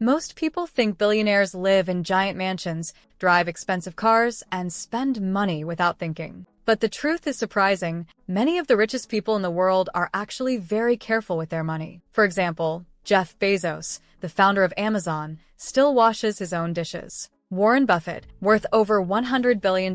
Most people think billionaires live in giant mansions, drive expensive cars, and spend money without thinking. But the truth is surprising. Many of the richest people in the world are actually very careful with their money. For example, Jeff Bezos, the founder of Amazon, still washes his own dishes. Warren Buffett, worth over $100 billion,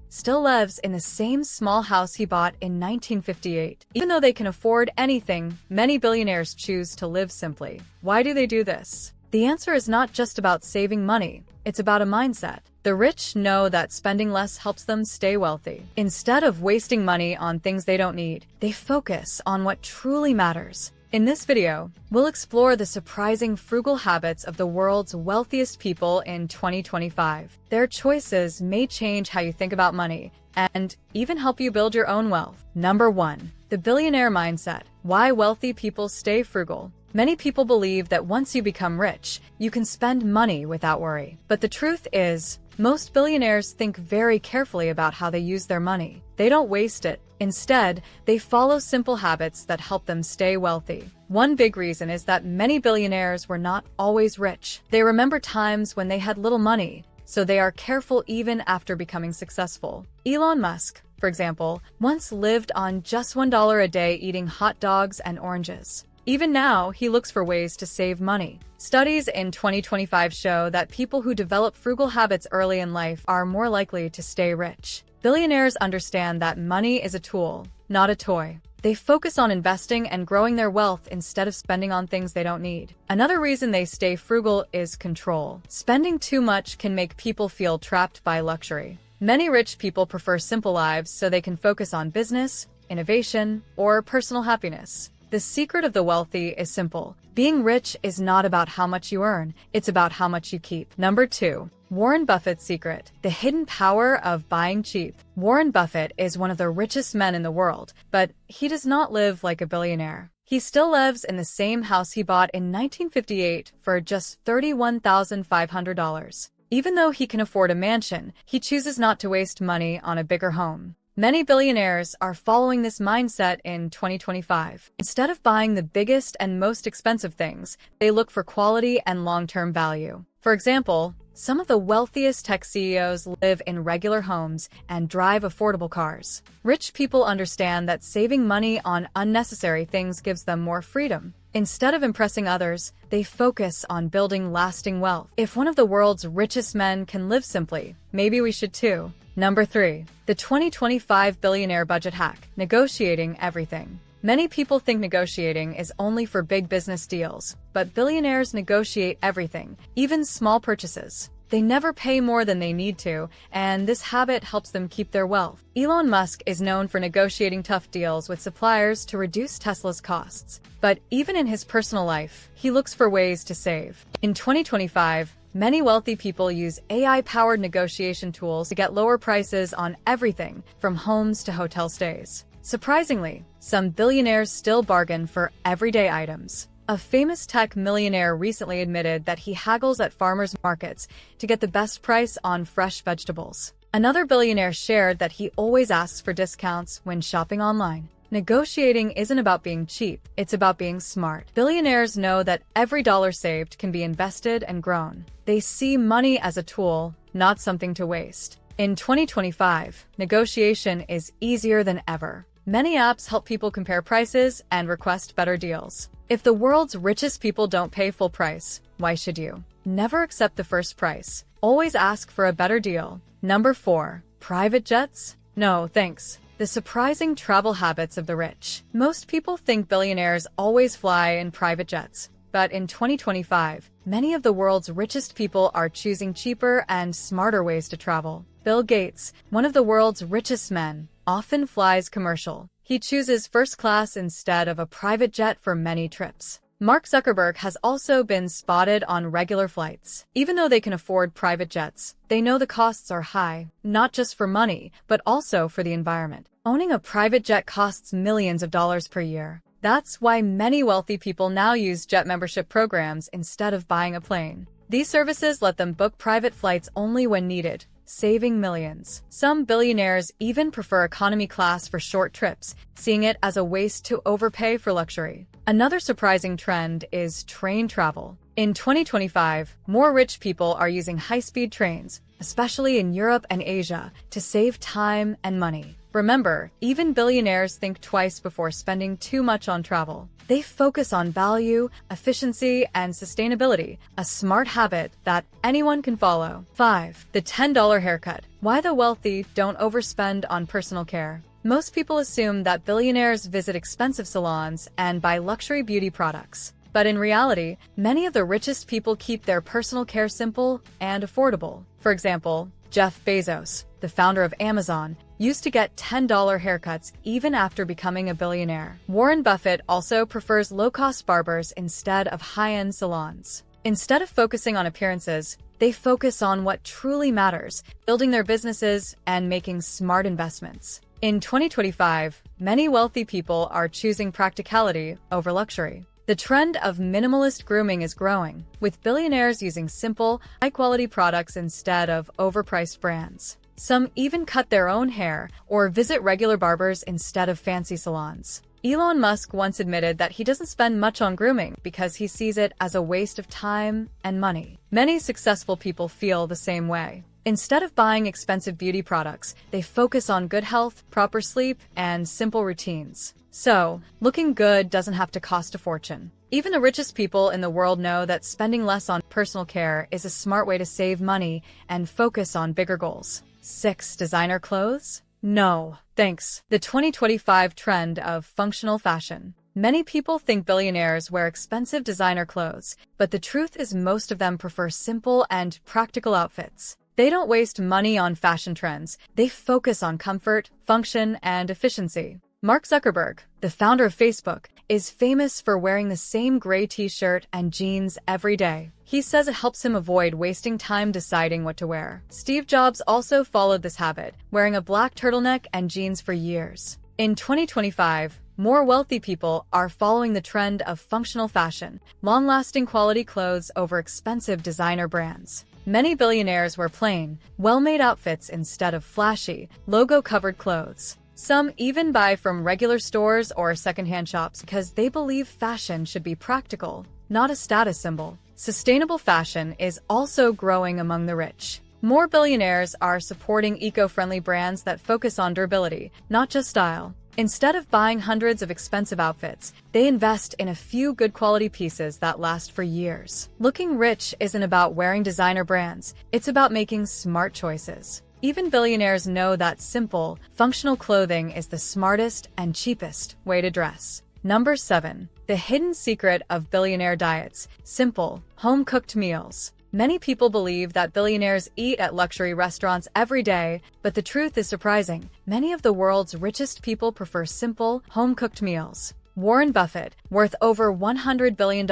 still lives in the same small house he bought in 1958. Even though they can afford anything, many billionaires choose to live simply. Why do they do this? The answer is not just about saving money, it's about a mindset. The rich know that spending less helps them stay wealthy. Instead of wasting money on things they don't need, they focus on what truly matters. In this video, we'll explore the surprising frugal habits of the world's wealthiest people in 2025. Their choices may change how you think about money and even help you build your own wealth. Number 1. The billionaire mindset. Why wealthy people stay frugal. Many people believe that once you become rich, you can spend money without worry. But the truth is, most billionaires think very carefully about how they use their money. They don't waste it. Instead, they follow simple habits that help them stay wealthy. One big reason is that many billionaires were not always rich. They remember times when they had little money, so they are careful even after becoming successful. Elon Musk, for example, once lived on just $1 a day eating hot dogs and oranges. Even now, he looks for ways to save money. Studies in 2025 show that people who develop frugal habits early in life are more likely to stay rich. Billionaires understand that money is a tool, not a toy. They focus on investing and growing their wealth instead of spending on things they don't need. Another reason they stay frugal is control. Spending too much can make people feel trapped by luxury. Many rich people prefer simple lives so they can focus on business, innovation, or personal happiness. The secret of the wealthy is simple. Being rich is not about how much you earn, it's about how much you keep. Number 2. Warren Buffett's secret. The hidden power of buying cheap. Warren Buffett is one of the richest men in the world, but he does not live like a billionaire. He still lives in the same house he bought in 1958 for just $31,500. Even though he can afford a mansion, he chooses not to waste money on a bigger home. Many billionaires are following this mindset in 2025. Instead of buying the biggest and most expensive things, they look for quality and long-term value. For example, some of the wealthiest tech CEOs live in regular homes and drive affordable cars. Rich people understand that saving money on unnecessary things gives them more freedom. Instead of impressing others, they focus on building lasting wealth. If one of the world's richest men can live simply, maybe we should too. Number 3. The 2025 billionaire budget hack. Negotiating everything. Many people think negotiating is only for big business deals, but billionaires negotiate everything, even small purchases. They never pay more than they need to, and this habit helps them keep their wealth. Elon Musk is known for negotiating tough deals with suppliers to reduce Tesla's costs. But even in his personal life, he looks for ways to save. In 2025, many wealthy people use AI-powered negotiation tools to get lower prices on everything, from homes to hotel stays. Surprisingly, some billionaires still bargain for everyday items. A famous tech millionaire recently admitted that he haggles at farmers' markets to get the best price on fresh vegetables. Another billionaire shared that he always asks for discounts when shopping online. Negotiating isn't about being cheap, it's about being smart. Billionaires know that every dollar saved can be invested and grown. They see money as a tool, not something to waste. In 2025, negotiation is easier than ever. Many apps help people compare prices and request better deals. If the world's richest people don't pay full price, why should you? Never accept the first price. Always ask for a better deal. Number 4. Private jets? No, thanks. The surprising travel habits of the rich. Most people think billionaires always fly in private jets, but in 2025, many of the world's richest people are choosing cheaper and smarter ways to travel. Bill Gates, one of the world's richest men, often flies commercial. He chooses first class instead of a private jet for many trips. Mark Zuckerberg has also been spotted on regular flights. Even though they can afford private jets, they know the costs are high, not just for money, but also for the environment. Owning a private jet costs millions of dollars per year. That's why many wealthy people now use jet membership programs instead of buying a plane. These services let them book private flights only when needed, saving millions. Some billionaires even prefer economy class for short trips, seeing it as a waste to overpay for luxury. Another surprising trend is train travel. In 2025, more rich people are using high-speed trains, especially in Europe and Asia, to save time and money. Remember, even billionaires think twice before spending too much on travel. They focus on value, efficiency, and sustainability, a smart habit that anyone can follow. 5. The $10 haircut. Why the wealthy don't overspend on personal care. Most people assume that billionaires visit expensive salons and buy luxury beauty products. But in reality, many of the richest people keep their personal care simple and affordable. For example, Jeff Bezos, the founder of Amazon, used to get $10 haircuts even after becoming a billionaire. Warren Buffett also prefers low-cost barbers instead of high-end salons. Instead of focusing on appearances, they focus on what truly matters, building their businesses and making smart investments. In 2025, many wealthy people are choosing practicality over luxury. The trend of minimalist grooming is growing, with billionaires using simple, high-quality products instead of overpriced brands. Some even cut their own hair or visit regular barbers instead of fancy salons. Elon Musk once admitted that he doesn't spend much on grooming because he sees it as a waste of time and money. Many successful people feel the same way. Instead of buying expensive beauty products, they focus on good health, proper sleep, and simple routines. So, looking good doesn't have to cost a fortune. Even the richest people in the world know that spending less on personal care is a smart way to save money and focus on bigger goals. 6. Designer clothes? No, thanks. The 2025 trend of functional fashion. Many people think billionaires wear expensive designer clothes, but the truth is most of them prefer simple and practical outfits. They don't waste money on fashion trends. They focus on comfort, function, and efficiency. Mark Zuckerberg, the founder of Facebook, is famous for wearing the same gray t-shirt and jeans every day. He says it helps him avoid wasting time deciding what to wear. Steve Jobs also followed this habit, wearing a black turtleneck and jeans for years. In 2025, more wealthy people are following the trend of functional fashion, long-lasting quality clothes over expensive designer brands. Many billionaires wear plain, well-made outfits instead of flashy, logo-covered clothes. Some even buy from regular stores or secondhand shops because they believe fashion should be practical, not a status symbol. Sustainable fashion is also growing among the rich. More billionaires are supporting eco-friendly brands that focus on durability, not just style. Instead of buying hundreds of expensive outfits, they invest in a few good quality pieces that last for years. Looking rich isn't about wearing designer brands, it's about making smart choices. Even billionaires know that simple, functional clothing is the smartest and cheapest way to dress. Number 7. The hidden secret of billionaire diets. Simple, home-cooked meals. Many people believe that billionaires eat at luxury restaurants every day, but the truth is surprising. Many of the world's richest people prefer simple, home-cooked meals. Warren Buffett, worth over $100 billion,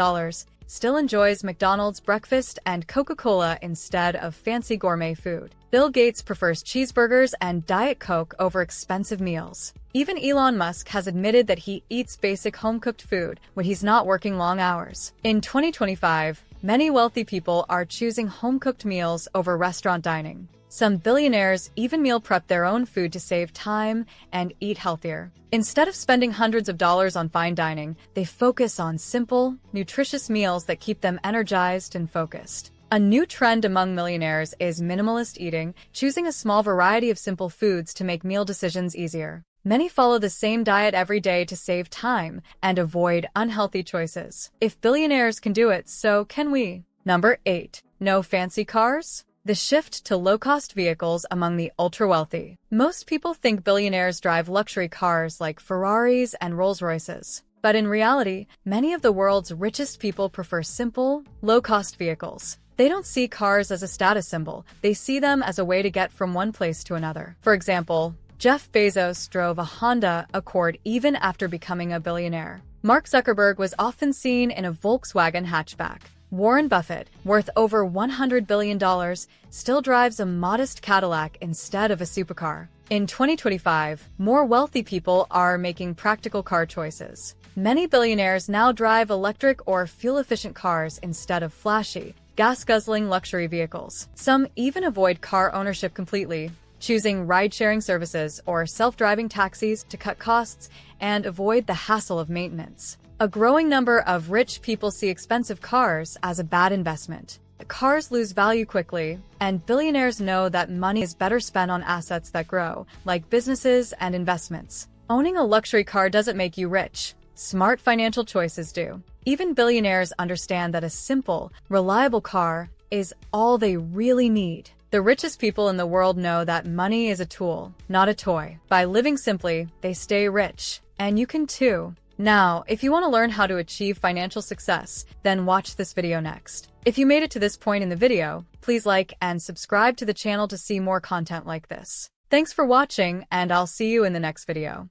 still enjoys McDonald's breakfast and Coca-Cola instead of fancy gourmet food. Bill Gates prefers cheeseburgers and Diet Coke over expensive meals. Even Elon Musk has admitted that he eats basic home-cooked food when he's not working long hours. In 2025, many wealthy people are choosing home-cooked meals over restaurant dining. Some billionaires even meal prep their own food to save time and eat healthier. Instead of spending hundreds of dollars on fine dining, they focus on simple, nutritious meals that keep them energized and focused. A new trend among millionaires is minimalist eating, choosing a small variety of simple foods to make meal decisions easier. Many follow the same diet every day to save time and avoid unhealthy choices. If billionaires can do it, so can we. Number 8. No fancy cars? The shift to low-cost vehicles among the ultra-wealthy. Most people think billionaires drive luxury cars like Ferraris and Rolls-Royces. But in reality, many of the world's richest people prefer simple, low-cost vehicles. They don't see cars as a status symbol. They see them as a way to get from one place to another. For example, Jeff Bezos drove a Honda Accord even after becoming a billionaire. Mark Zuckerberg was often seen in a Volkswagen hatchback. Warren Buffett, worth over $100 billion, still drives a modest Cadillac instead of a supercar. In 2025, more wealthy people are making practical car choices. Many billionaires now drive electric or fuel-efficient cars instead of flashy, gas-guzzling luxury vehicles. Some even avoid car ownership completely, choosing ride-sharing services or self-driving taxis to cut costs and avoid the hassle of maintenance. A growing number of rich people see expensive cars as a bad investment. Cars lose value quickly, and billionaires know that money is better spent on assets that grow, like businesses and investments. Owning a luxury car doesn't make you rich. Smart financial choices do. Even billionaires understand that a simple, reliable car is all they really need. The richest people in the world know that money is a tool, not a toy. By living simply, they stay rich. And you can too. Now, if you want to learn how to achieve financial success, then watch this video next. If you made it to this point in the video, please like and subscribe to the channel to see more content like this. Thanks for watching, and I'll see you in the next video.